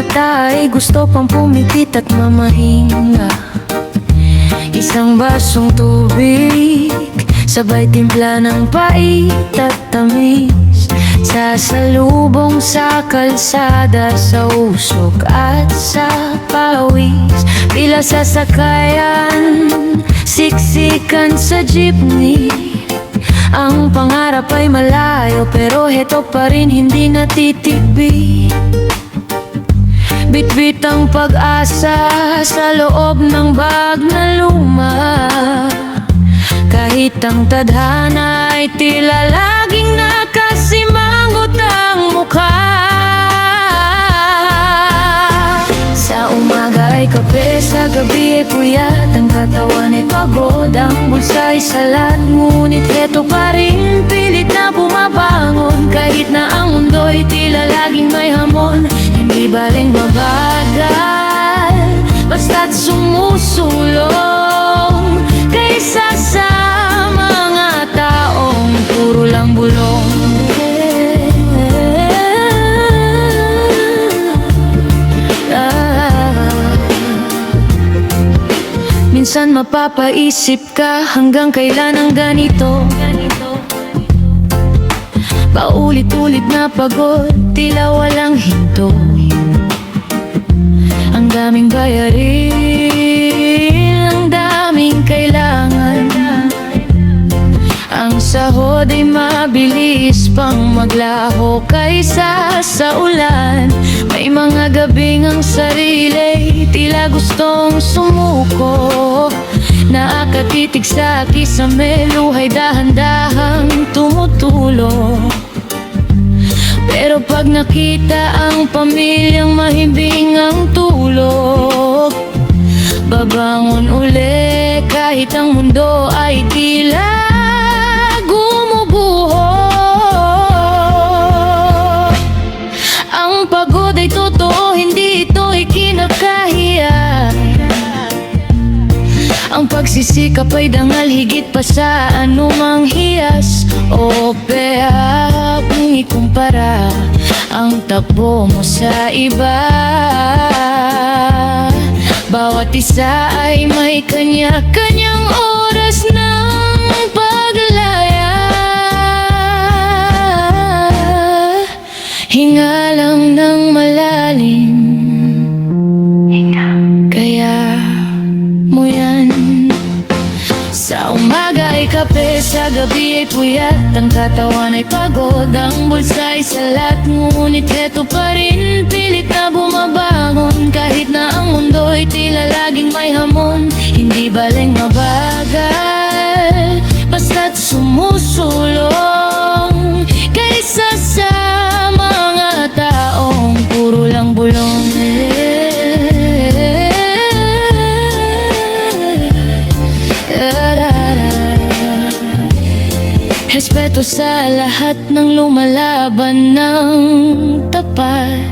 mata ay gusto pang pumikit at mamahinga. Isang basong tubig, sabay timpla ng pait at tamis, sasalubong sa kalsada, sa usok at sa pawis. Pila sasakayan, siksikan sa jeepney. Ang pangarap ay malayo, pero heto pa rin hindi natitibig. Bitbit ang pag-asa sa loob ng bag na luma. Kahit ang tadhana ay tila laging nakasimangot ang mukha. Sa umaga ay kape, sa gabi ay puyat, ang katawan ay pagod, ang bulsa ay salat. Ngunit heto pa rin, pilit na bumabangon. Kahit na ang mundo ay tila laging may hamon, hindi baling mabagal, basta't sumusulong. Kaysa sa mga taong puro lang bulong. Minsan mapapaisip ka, hanggang kailan ang ganito? Paulit-ulit na pagod, tila walang hinto. Ang daming bayarin, ang daming kailangan. Ang sahod ay mabilis pang maglaho kaysa sa ulan. May mga gabing ang sarili tila gustong sumuko. Nakatitig sa kisame, luhay dahan-dahang tumutulo. Pero pag nakita ang pamilyang mahimbing ang tulog, babangon uli kahit ang mundo ay tila gumuguho. Ang pagod ay totoo, hindi ito ikinakahiya. Ang pagsisikap ay dangal higit pa sa anumang hiyas o pehap. Kung ikumpara ang takbo mo sa iba, bawat isa ay may kanya-kanyang oras ng paglaya. Hinga lang ng malalim, kaya mo yan. Sa umaga ay kape, sa gabi ay puyat, ang katawan ay pagod, ang bulsa ay salat. Ngunit heto pa rin, pilit na bumabangon. Kahit na ang mundo ay tila laging may hamon, hindi baling mabagal, basta't sumusulong. Kaysa sa mga taong puro lang bulong. Respeto sa lahat ng lumalaban ng tapat.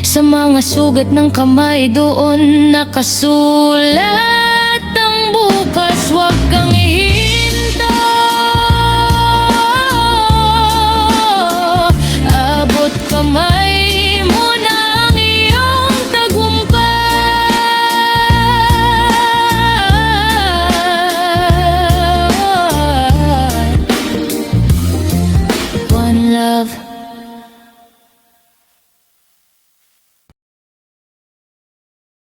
Sa mga sugat ng kamay doon nakasulat.